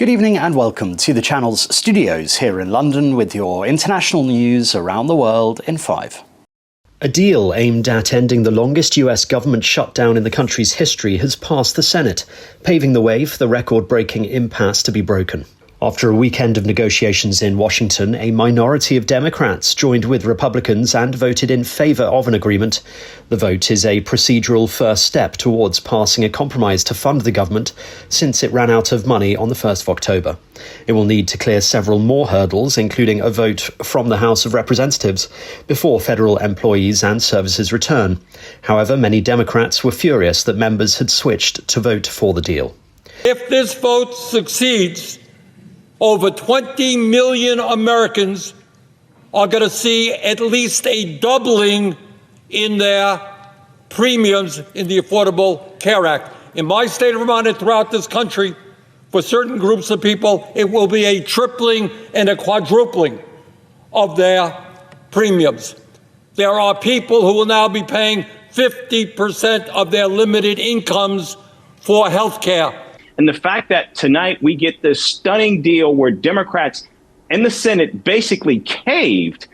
Good evening and welcome to the channel's studios here in London with your international news around the world in 5. A deal aimed at ending the longest US government shutdown in the country's history has passed the Senate, paving the way for the record-breaking impasse to be broken. After a weekend of negotiations in Washington, a minority of Democrats joined with Republicans and voted in favor of an agreement. The vote is a procedural first step towards passing a compromise to fund the government since it ran out of money on the 1st of October. It will need to clear several more hurdles, including a vote from the House of Representatives, before federal employees and services return. However, many Democrats were furious that members had switched to vote for the deal. If this vote succeeds, over 20 million Americans are going to see at least a doubling in their premiums in the Affordable Care Act. In my state of Vermont and throughout this country, for certain groups of people, it will be a tripling and a quadrupling of their premiums. There are people who will now be paying 50% of their limited incomes for health care. And the fact that tonight we get this stunning deal where Democrats in the Senate basically caved,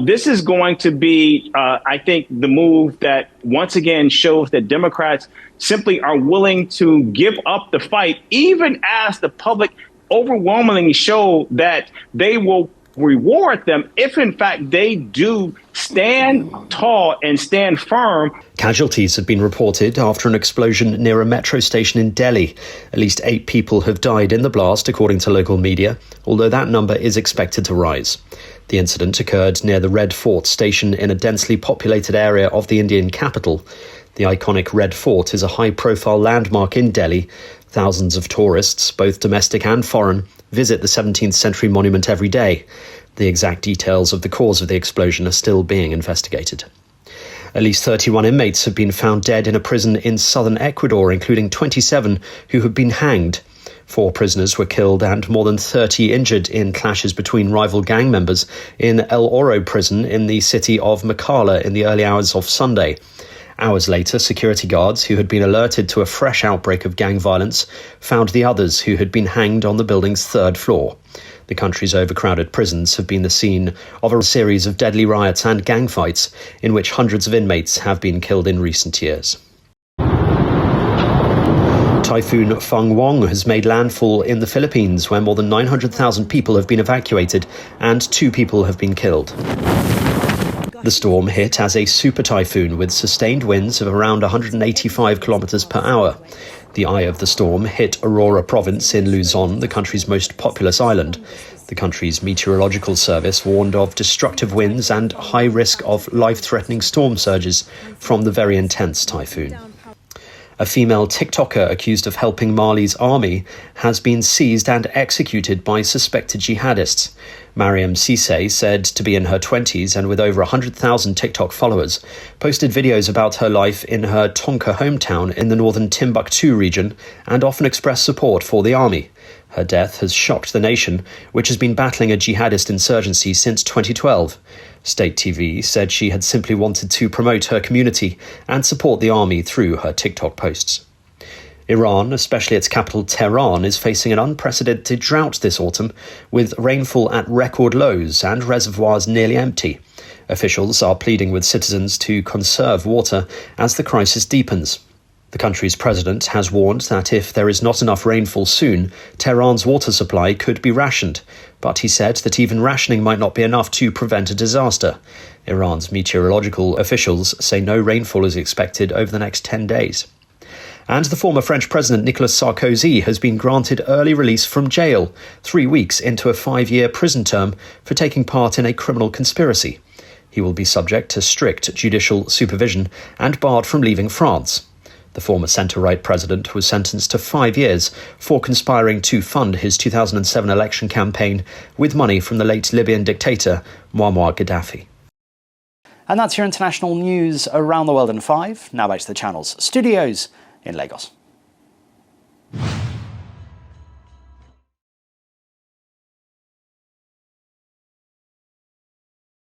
this is going to be, I think, the move that once again shows that Democrats simply are willing to give up the fight, even as the public overwhelmingly show that they will reward them if, in fact, they do stand tall and stand firm. Casualties have been reported after an explosion near a metro station in Delhi. At least 8 people have died in the blast, according to local media, although that number is expected to rise. The incident occurred near the Red Fort station in a densely populated area of the Indian capital. The iconic Red Fort is a high-profile landmark in Delhi. Thousands of tourists, both domestic and foreign, visit the 17th century monument every day. The exact details of the cause of the explosion are still being investigated. At least 31 inmates have been found dead in a prison in southern Ecuador, including 27 who have been hanged. 4 prisoners were killed and more than 30 injured in clashes between rival gang members in El Oro prison in the city of Macala in the early hours of Sunday. Hours later, security guards who had been alerted to a fresh outbreak of gang violence found the others who had been hanged on the building's 3rd floor. The country's overcrowded prisons have been the scene of a series of deadly riots and gang fights in which hundreds of inmates have been killed in recent years. Typhoon Fang Wong has made landfall in the Philippines, where more than 900,000 people have been evacuated and 2 people have been killed. The storm hit as a super typhoon with sustained winds of around 185 kilometers per hour. The eye of the storm hit Aurora province in Luzon, the country's most populous island. The country's meteorological service warned of destructive winds and high risk of life-threatening storm surges from the very intense typhoon. A female TikToker accused of helping Mali's army has been seized and executed by suspected jihadists. Mariam Cisse, said to be in her 20s and with over 100,000 TikTok followers, posted videos about her life in her Tonka hometown in the northern Timbuktu region and often expressed support for the army. Her death has shocked the nation, which has been battling a jihadist insurgency since 2012. State TV said she had simply wanted to promote her community and support the army through her TikTok posts. Iran, especially its capital Tehran, is facing an unprecedented drought this autumn, with rainfall at record lows and reservoirs nearly empty. Officials are pleading with citizens to conserve water as the crisis deepens. The country's president has warned that if there is not enough rainfall soon, Tehran's water supply could be rationed. But he said that even rationing might not be enough to prevent a disaster. Iran's meteorological officials say no rainfall is expected over the next 10 days. And the former French President Nicolas Sarkozy has been granted early release from jail, 3 weeks into a 5-year prison term for taking part in a criminal conspiracy. He will be subject to strict judicial supervision and barred from leaving France. The former centre-right president was sentenced to 5 years for conspiring to fund his 2007 election campaign with money from the late Libyan dictator Muammar Gaddafi. And that's your international news around the world in 5. Now back to the channel's studios in Lagos.